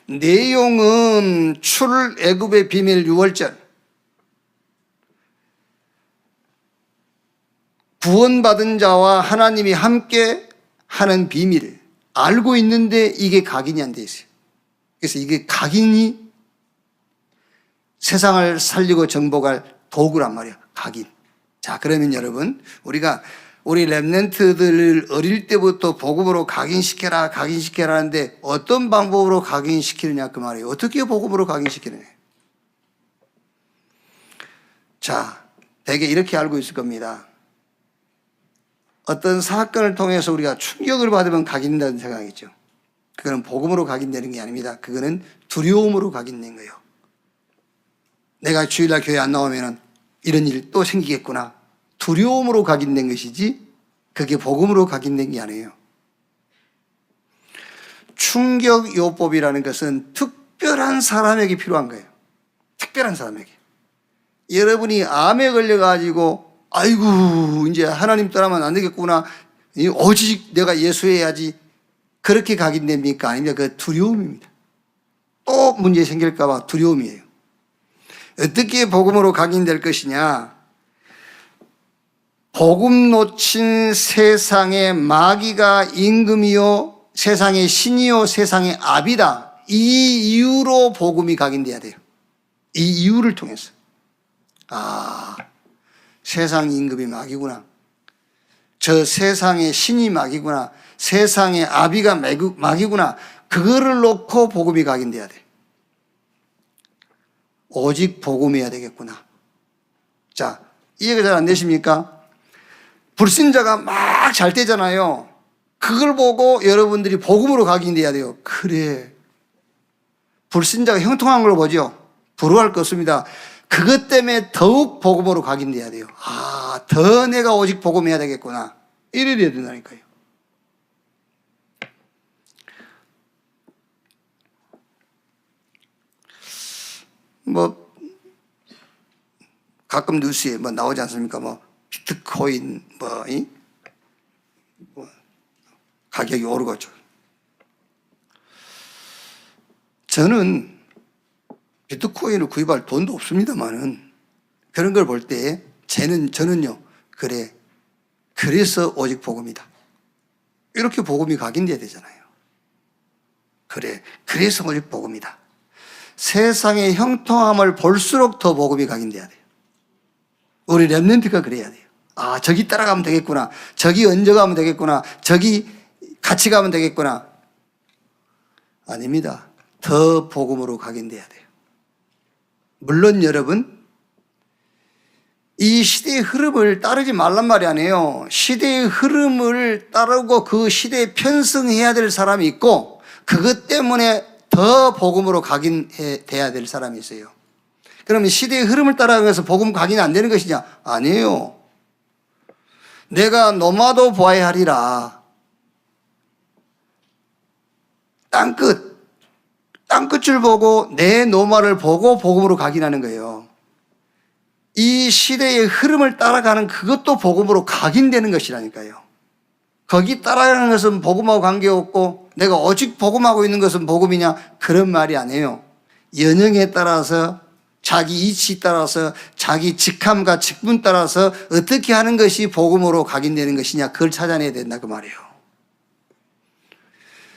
내용은 출애굽의 비밀 6월절, 구원받은 자와 하나님이 함께 하는 비밀을 알고 있는데 이게 각인이 안 돼 있어요. 그래서 이게 각인이 세상을 살리고 정복할 도구란 말이에요. 각인. 자, 그러면 여러분, 우리 렘넌트들을 어릴 때부터 복음으로 각인시켜라 하는데 어떤 방법으로 각인시키느냐 그 말이에요. 어떻게 복음으로 각인시키느냐. 자, 대개 이렇게 알고 있을 겁니다. 어떤 사건을 통해서 우리가 충격을 받으면 각인된다는 생각이죠. 그거는 복음으로 각인되는 게 아닙니다. 그거는 두려움으로 각인된 거예요. 내가 주일날 교회 안 나오면 이런 일이 또 생기겠구나. 두려움으로 각인된 것이지 그게 복음으로 각인된 게 아니에요. 충격요법이라는 것은 특별한 사람에게 필요한 거예요. 특별한 사람에게. 여러분이 암에 걸려가지고 아이고 이제 하나님 떠나면 안 되겠구나. 오직 내가 예수해야지. 그렇게 각인됩니까? 아니면 그 두려움입니다. 또 문제 생길까 봐 두려움이에요. 어떻게 복음으로 각인될 것이냐? 복음 놓친 세상의 마귀가 임금이요, 세상의 신이요, 세상의 압이다. 이 이유로 복음이 각인돼야 돼요. 이 이유를 통해서. 아, 세상 임금이 마귀구나. 저 세상의 신이 마귀구나. 세상의 아비가 마귀구나. 그거를 놓고 복음이 각인돼야 돼. 오직 복음해야 되겠구나. 자, 이해가 잘 안 되십니까? 불신자가 막 잘 되잖아요. 그걸 보고 여러분들이 복음으로 각인돼야 돼요. 그래. 불신자가 형통한 걸 보죠. 부러워할 거 없습니다. 그것 때문에 더욱 복음으로 각인돼야 돼요. 아, 더 내가 오직 복음해야 되겠구나. 이래야 된다니까요. 뭐 가끔 뉴스에 뭐 나오지 않습니까? 뭐 비트코인 뭐 가격이 오르고. 저는 비트코인을 구입할 돈도 없습니다만은 그런 걸 볼 때 저는요, 그래서 오직 복음이다. 이렇게 복음이 각인돼야 되잖아요. 그래서 오직 복음이다. 세상의 형통함을 볼수록 더 복음이 각인돼야 돼요. 우리 렘넌트가 그래야 돼요. 아, 저기 따라가면 되겠구나. 저기 얹어가면 되겠구나. 저기 같이 가면 되겠구나. 아닙니다. 더 복음으로 각인돼야 돼요. 물론 여러분, 이 시대의 흐름을 따르지 말란 말이 아니에요. 시대의 흐름을 따르고 그 시대에 편승해야 될 사람이 있고, 그것 때문에 더 복음으로 각인돼야 될 사람이 있어요. 그러면 시대의 흐름을 따라가면서 복음 각인이 안 되는 것이냐? 아니에요. 내가 노마도 보아야 하리라. 땅끝을 보고 내 노마를 보고 복음으로 각인하는 거예요. 이 시대의 흐름을 따라가는 그것도 복음으로 각인되는 것이라니까요. 거기 따라가는 것은 복음하고 관계없고 내가 오직 복음하고 있는 것은 복음이냐? 그런 말이 아니에요. 연령에 따라서 자기 이치 따라서 자기 직함과 직분 따라서 어떻게 하는 것이 복음으로 각인되는 것이냐, 그걸 찾아내야 된다 그 말이에요.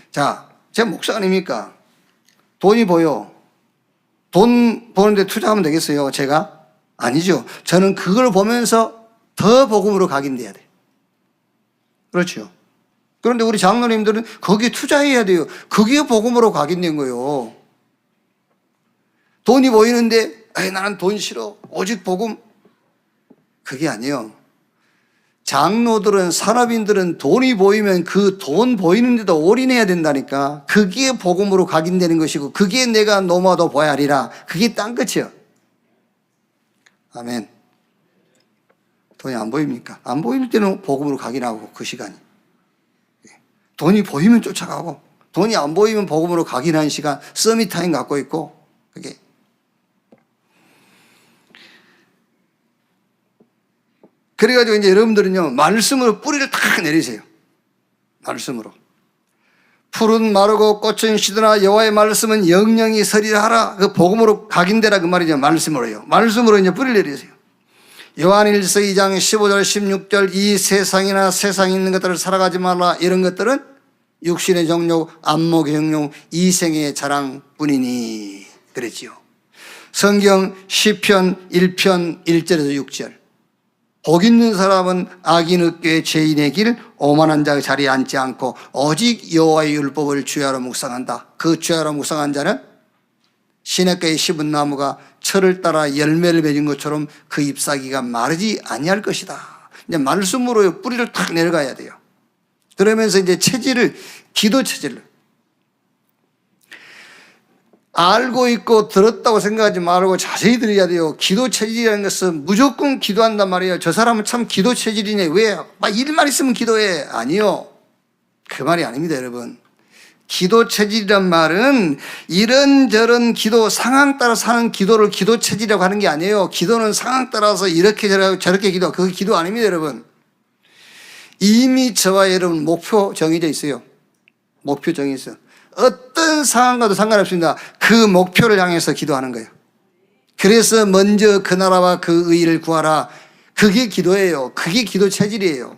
자, 제 목사 아닙니까? 돈이 보여. 돈 버는데 투자하면 되겠어요, 제가? 아니죠. 저는 그걸 보면서 더 복음으로 각인돼야 돼. 그렇죠. 그런데 우리 장로님들은 거기에 투자해야 돼요. 그게 복음으로 각인된 거예요. 돈이 보이는데 나는 돈 싫어. 오직 복음. 그게 아니에요. 장로들은, 산업인들은 돈이 보이면 그 돈 보이는 데도 올인해야 된다니까. 그게 복음으로 각인되는 것이고, 그게 내가 노마도 보아야 하리라. 그게 딴 끝이에요. 아멘. 돈이 안 보입니까? 안 보일 때는 복음으로 각인하고, 그 시간이. 돈이 보이면 쫓아가고, 돈이 안 보이면 복음으로 각인하는 시간, 서밋 타임 갖고 있고, 그게. 그래가지고 이제 여러분들은요, 말씀으로 뿌리를 탁 내리세요. 말씀으로. 풀은 마르고 꽃은 시드나 여호와의 말씀은 영영이 서리라 하라. 그 복음으로 각인되라 그 말이죠. 말씀으로요. 말씀으로 이제 뿌리를 내리세요. 요한일서 2장 15절 16절 이 세상이나 세상에 있는 것들을 살아가지 말라. 이런 것들은 육신의 정욕, 안목의 정욕, 이생의 자랑뿐이니 그랬지요. 성경 시편 1편 1절에서 6절 복 있는 사람은 악인 어깨에 죄인의 길 오만한 자의 자리에 앉지 않고 오직 여호와의 율법을 주야로 묵상한다. 그 주야로 묵상한 자는 시냇가에 심은 나무가 철을 따라 열매를 맺은 것처럼 그 잎사귀가 마르지 아니할 것이다. 이제 말씀으로 뿌리를 탁 내려가야 돼요. 그러면서 이제 체질을, 기도 체질을 알고 있고 들었다고 생각하지 말고 자세히 들어야 돼요. 기도 체질이라는 것은 무조건 기도한단 말이에요. 저 사람은 참 기도 체질이네. 왜? 막 일만 있으면 기도해. 아니요. 그 말이 아닙니다, 여러분. 기도 체질이란 말은 이런저런 기도, 상황 따라서 하는 기도를 기도 체질이라고 하는 게 아니에요. 기도는 상황 따라서 이렇게 저렇게 기도, 그게 기도 아닙니다, 여러분. 이미 저와 여러분 목표 정해져 있어요. 목표 정해져 있어요. 어떤 상황과도 상관없습니다. 그 목표를 향해서 기도하는 거예요. 그래서 먼저 그 나라와 그 의를 구하라. 그게 기도예요. 그게 기도 체질이에요.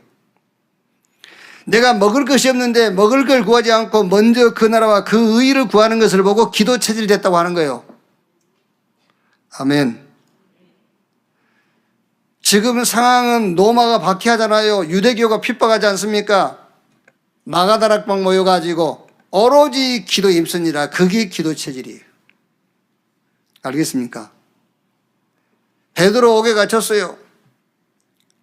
내가 먹을 것이 없는데 먹을 걸 구하지 않고 먼저 그 나라와 그 의를 구하는 것을 보고 기도 체질이 됐다고 하는 거예요. 아멘. 지금 상황은 로마가 박해하잖아요. 유대교가 핍박하지 않습니까? 마가다락방 모여가지고 오로지 기도에 힘쓰니라. 그게 기도 체질이에요. 알겠습니까? 베드로 옥에 갇혔어요.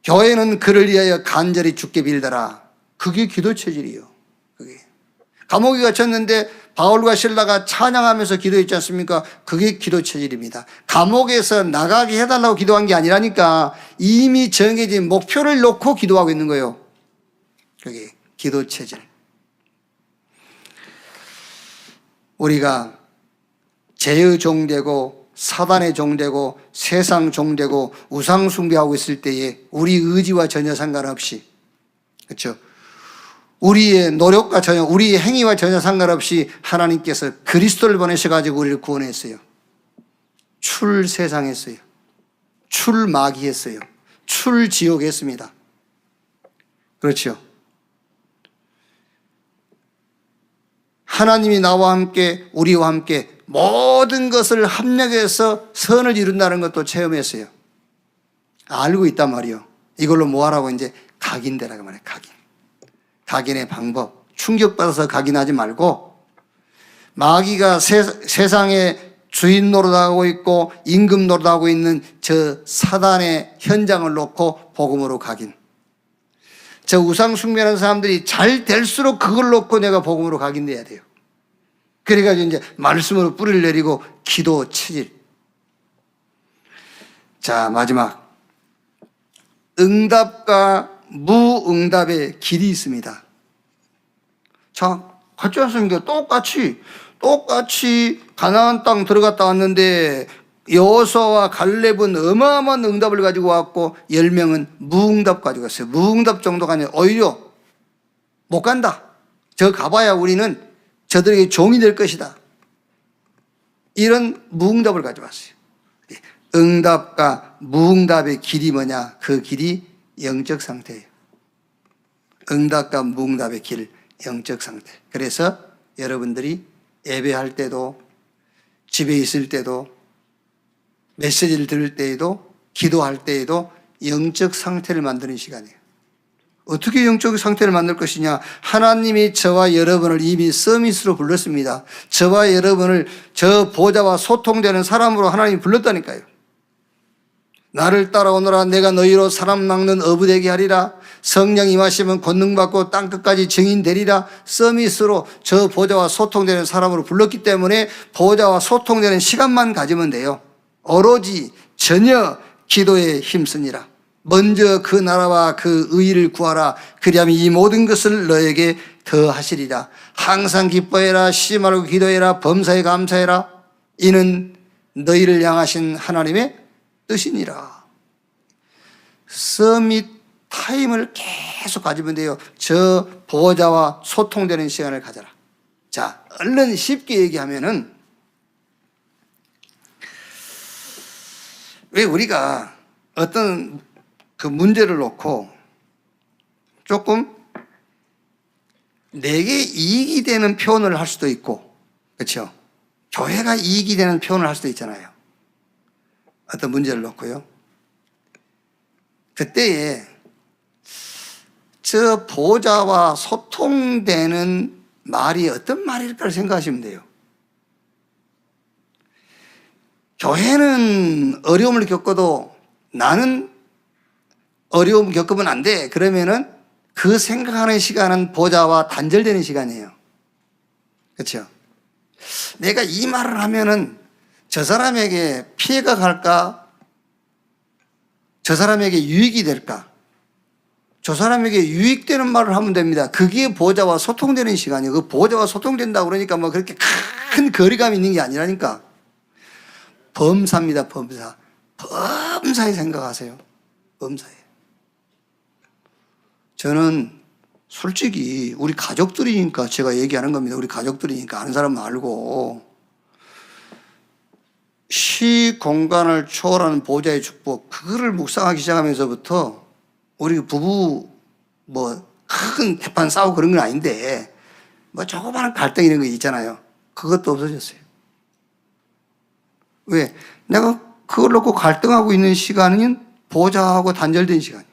교회는 그를 위하여 간절히 주께 빌더라. 그게 기도 체질이에요. 그게. 감옥에 갇혔는데 바울과 신라가 찬양하면서 기도했지 않습니까? 그게 기도 체질입니다. 감옥에서 나가게 해달라고 기도한 게 아니라니까 이미 정해진 목표를 놓고 기도하고 있는 거예요. 그게 기도 체질. 우리가 죄의 종되고 사단의 종되고 세상 종되고 우상 숭배하고 있을 때에 우리 의지와 전혀 상관없이, 그렇죠? 우리의 노력과 전혀, 우리의 행위와 전혀 상관없이 하나님께서 그리스도를 보내셔가지고 우리를 구원했어요. 출세상했어요. 출마귀했어요. 출지옥했습니다. 그렇죠? 하나님이 나와 함께 우리와 함께 모든 것을 합력해서 선을 이룬다는 것도 체험했어요. 알고 있단 말이요. 이걸로 뭐 하라고 이제 각인되라고 말해요. 각인. 각인의 방법. 충격받아서 각인하지 말고 마귀가 세상에 주인 노릇하고 있고 임금 노릇하고 있는 저 사단의 현장을 놓고 복음으로 각인. 저 우상 숭배하는 사람들이 잘 될수록 그걸 놓고 내가 복음으로 각인돼야 돼요. 그래가지고 이제 말씀으로 뿌리를 내리고 기도 체질. 자, 마지막. 응답과 무응답의 길이 있습니다. 자, 같지 않습니까? 똑같이 가나안 땅 들어갔다 왔는데 여호수아와 갈렙은 어마어마한 응답을 가지고 왔고 10명은 무응답 가지고 왔어요. 무응답 정도가 아니라 오히려 못 간다. 저 가봐야 우리는 저들에게 종이 될 것이다. 이런 무응답을 가져왔어요. 응답과 무응답의 길이 뭐냐? 그 길이 영적 상태예요. 응답과 무응답의 길, 영적 상태. 그래서 여러분들이 예배할 때도, 집에 있을 때도, 메시지를 들을 때에도, 기도할 때에도 영적 상태를 만드는 시간이에요. 어떻게 영적 상태를 만들 것이냐? 하나님이 저와 여러분을 이미 서밋으로 불렀습니다. 저와 여러분을 저 보좌와 소통되는 사람으로 하나님이 불렀다니까요. 나를 따라오너라. 내가 너희로 사람 낚는 어부 되게 하리라. 성령 임하시면 권능받고 땅끝까지 증인 되리라. 서밋으로 저 보좌와 소통되는 사람으로 불렀기 때문에 보좌와 소통되는 시간만 가지면 돼요. 오로지 전혀 기도에 힘쓰니라. 먼저 그 나라와 그 의를 구하라. 그리하면 이 모든 것을 너에게 더하시리라. 항상 기뻐해라. 쉬지 말고 기도해라. 범사에 감사해라. 이는 너희를 향하신 하나님의 뜻이니라. 서밋 타임을 계속 가지면 돼요. 저 보호자와 소통되는 시간을 가져라. 자, 얼른 쉽게 얘기하면은 왜 우리가 어떤 그 문제를 놓고 조금 내게 이익이 되는 표현을 할 수도 있고, 그렇죠? 교회가 이익이 되는 표현을 할 수도 있잖아요. 어떤 문제를 놓고요. 그때에 저 보호자와 소통되는 말이 어떤 말일까를 생각하시면 돼요. 교회는 어려움을 겪어도 나는 어려움 겪으면 안 돼. 그러면은 그 생각하는 시간은 보호자와 단절되는 시간이에요. 그렇죠? 내가 이 말을 하면은 저 사람에게 피해가 갈까? 저 사람에게 유익이 될까? 저 사람에게 유익되는 말을 하면 됩니다. 그게 보호자와 소통되는 시간이에요. 그 보호자와 소통된다고 그러니까 뭐 그렇게 큰 거리감이 있는 게 아니라니까. 범사입니다, 범사. 범사에 생각하세요. 범사에. 저는 솔직히 우리 가족들이니까 제가 얘기하는 겁니다. 우리 가족들이니까 아는 사람은 알고. 시 공간을 초월하는 보호자의 축복, 그거를 묵상하기 시작하면서부터 우리 부부 뭐 큰 대판 싸우고 그런 건 아닌데 뭐 조그마한 갈등 이런 거 있잖아요. 그것도 없어졌어요. 왜? 내가 그걸 놓고 갈등하고 있는 시간은 보호자하고 단절된 시간이에요.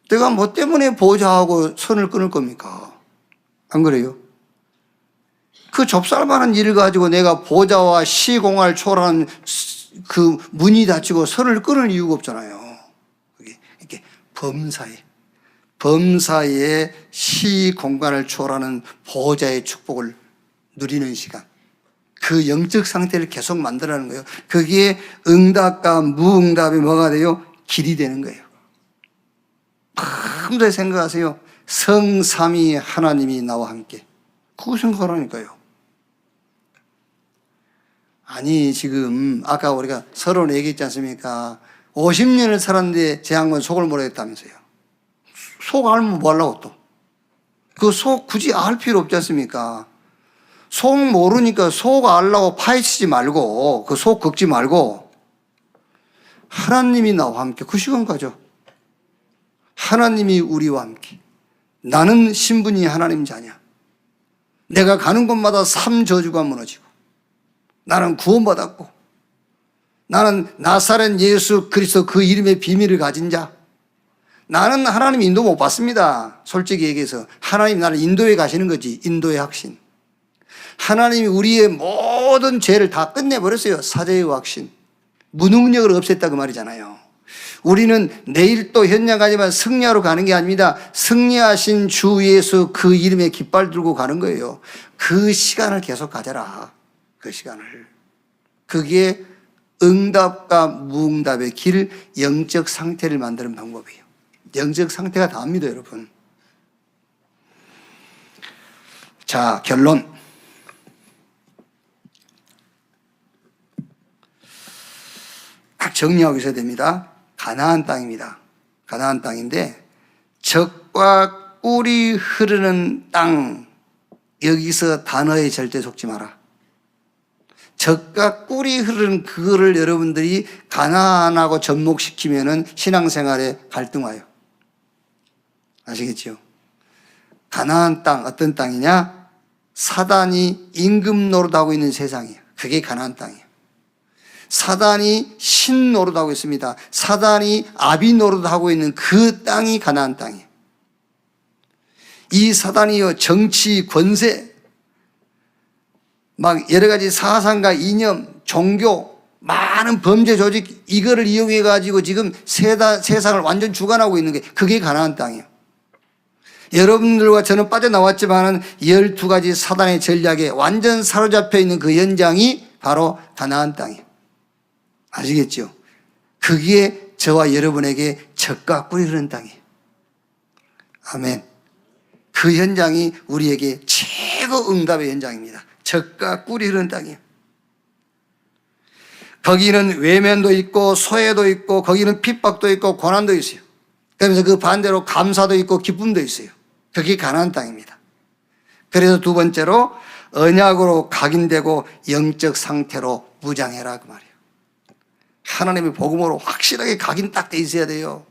내가 뭐 때문에 보호자하고 선을 끊을 겁니까? 안 그래요? 그 좁쌀만한 일을 가지고 내가 보호자와 시공을 초월하는 그 문이 닫히고 선을 끊을 이유가 없잖아요. 이렇게 범사에 시 공간을 초월하는 보호자의 축복을 누리는 시간. 그 영적 상태를 계속 만들어가는 거예요. 그게 응답과 무응답이 뭐가 돼요? 길이 되는 거예요. 아무도 생각하세요. 성삼위 하나님이 나와 함께. 그거 생각하라니까요. 아니 지금 아까 우리가 서론 얘기했지 않습니까? 50년을 살았는데 제 양반 속을 모르겠다면서요. 속 알면 뭐 하려고 또. 그 속 굳이 알 필요 없지 않습니까? 속 모르니까 속 알라고 파헤치지 말고 그 속 긁지 말고 하나님이 나와 함께 그 시간 가져. 하나님이 우리와 함께. 나는 신분이 하나님 자녀. 내가 가는 곳마다 삶 저주가 무너지고 나는 구원받았고 나는 나사렛 예수 그리스도 그 이름의 비밀을 가진 자. 나는 하나님 인도 못 받습니다. 솔직히 얘기해서 하나님 나를 인도에 가시는 거지. 인도의 확신. 하나님이 우리의 모든 죄를 다 끝내버렸어요. 사죄의 확신. 무능력을 없앴다 그 말이잖아요. 우리는 내일 또 현장 가지만 승리하러 가는 게 아닙니다. 승리하신 주 예수 그 이름의 깃발 들고 가는 거예요. 그 시간을 계속 가져라. 그 시간을. 그게 응답과 무응답의 길, 영적 상태를 만드는 방법이에요. 영적 상태가 다입니다, 여러분. 자, 결론. 딱 정리하고 있어야 됩니다. 가나안 땅입니다. 가나안 땅인데 젖과 꿀이 흐르는 땅. 여기서 단어에 절대 속지 마라. 젖과 꿀이 흐르는 그거를 여러분들이 가나안하고 접목시키면은 신앙생활에 갈등 와요. 아시겠죠? 가나안 땅 어떤 땅이냐? 사단이 임금 노릇하고 있는 세상이에요. 그게 가나안 땅이에요. 사단이 신 노릇하고 있습니다. 사단이 아비 노릇하고 있는 그 땅이 가나안 땅이에요. 이 사단이요 정치, 권세, 막 여러 가지 사상과 이념, 종교, 많은 범죄 조직 이거를 이용해 가지고 지금 세상을 완전 주관하고 있는 게 그게 가나안 땅이에요. 여러분들과 저는 빠져나왔지만은 12가지 사단의 전략에 완전 사로잡혀 있는 그 현장이 바로 가나안 땅이에요. 아시겠죠? 그게 저와 여러분에게 젖과 꿀이 흐르는 땅이에요. 아멘. 그 현장이 우리에게 최고 응답의 현장입니다. 젖과 꿀이 흐르는 땅이에요. 거기는 외면도 있고 소외도 있고 거기는 핍박도 있고 고난도 있어요. 그러면서 그 반대로 감사도 있고 기쁨도 있어요. 그게 가나안 땅입니다. 그래서 두 번째로 언약으로 각인되고 영적 상태로 무장해라 그 말이에요. 하나님의 복음으로 확실하게 각인 딱 돼 있어야 돼요.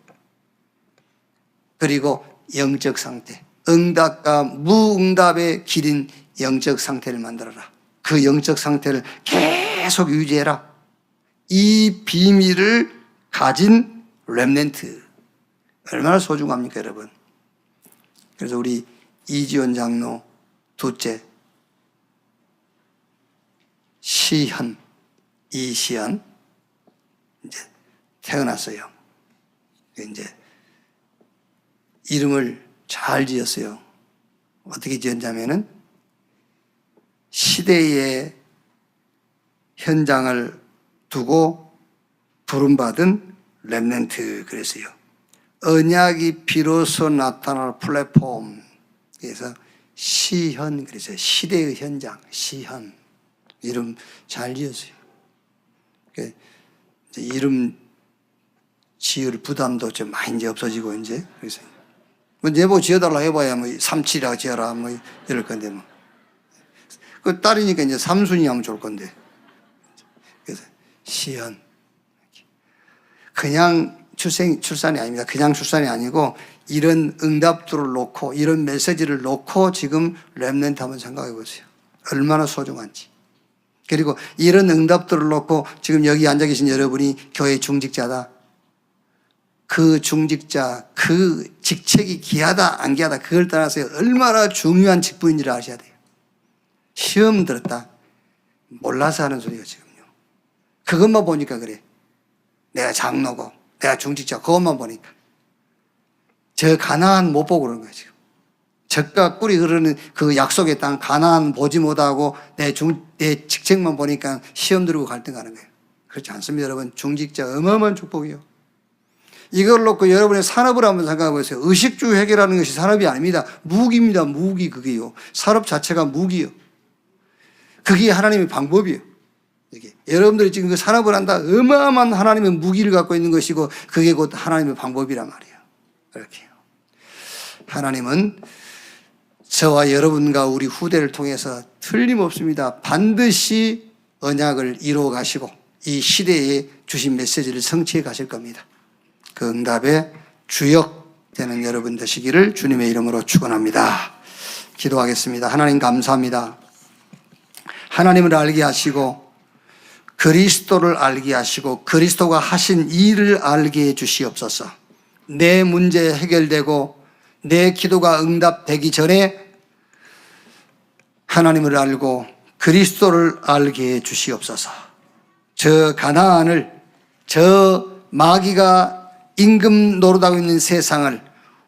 그리고 영적 상태, 응답과 무응답의 길인 영적 상태를 만들어라. 그 영적 상태를 계속 유지해라. 이 비밀을 가진 렘넌트 얼마나 소중합니까 여러분. 그래서 우리 이지원 장로 둘째 시현, 이시현 이제 태어났어요. 이제 이름을 잘 지었어요. 어떻게 지었냐면은 시대의 현장을 두고 부름받은 렘넌트 그랬어요. 언약이 비로소 나타날 플랫폼. 그래서 시현 그랬어요. 시대의 현장, 시현. 이름 잘 지었어요. 이제 이름 지을 부담도 좀 많이 이제 없어지고 이제 그래서 뭐 내보 지어달라 해봐야 뭐 삼칠이라고 지어라 뭐 이럴 건데 뭐. 그 딸이니까 이제 삼순이 하면 좋을 건데. 그래서 시현. 그냥 출산이 아닙니다. 그냥 출산이 아니고 이런 응답들을 놓고 이런 메시지를 놓고 지금 렘넌트 한번 생각해 보세요. 얼마나 소중한지. 그리고 이런 응답들을 놓고 지금 여기 앉아 계신 여러분이 교회 중직자다. 그 중직자, 그 직책이 귀하다 안 귀하다 그걸 떠나서 얼마나 중요한 직분인지를 아셔야 돼요. 시험 들었다. 몰라서 하는 소리가 지금요. 그것만 보니까 그래. 내가 장로고 내가 중직자 그것만 보니까 저 가나안 못 보고 그러는 거야 지금. 젖과 꿀이 흐르는 그 약속의 땅 가나안 보지 못하고 내 직책만 보니까 시험 들고 갈등하는 거예요. 그렇지 않습니다, 여러분. 중직자 어마어마한 축복이요. 이걸 놓고 여러분의 산업을 한번 생각해 보세요. 의식주 회계라는 것이 산업이 아닙니다. 무기입니다. 무기. 그게요. 산업 자체가 무기요. 그게 하나님의 방법이에요. 이게 여러분들이 지금 그 산업을 한다, 어마어마한 하나님의 무기를 갖고 있는 것이고 그게 곧 하나님의 방법이란 말이에요. 이렇게요. 하나님은 저와 여러분과 우리 후대를 통해서 틀림없습니다. 반드시 언약을 이루어 가시고 이 시대에 주신 메시지를 성취해 가실 겁니다. 그 응답의 주역 되는 여러분 되시기를 주님의 이름으로 축원합니다. 기도하겠습니다. 하나님 감사합니다. 하나님을 알게 하시고 그리스도를 알게 하시고 그리스도가 하신 일을 알게 해 주시옵소서. 내 문제 해결되고 내 기도가 응답되기 전에 하나님을 알고 그리스도를 알게 해 주시옵소서. 저 가나안을, 저 마귀가 임금 노릇하고 있는 세상을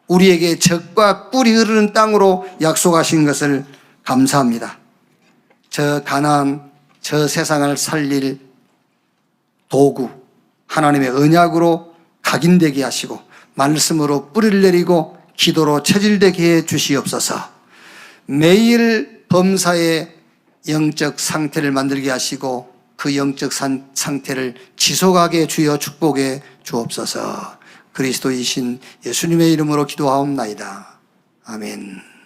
우리에게 젖과 꿀이 흐르는 땅으로 약속하신 것을 감사합니다. 저 가나안, 저 세상을 살릴 도구, 하나님의 언약으로 각인되게 하시고 말씀으로 뿌리를 내리고 기도로 체질되게 해 주시옵소서. 매일 범사의 영적 상태를 만들게 하시고 그 영적 상태를 지속하게 주여 축복해 주옵소서. 그리스도이신 예수님의 이름으로 기도하옵나이다. 아멘.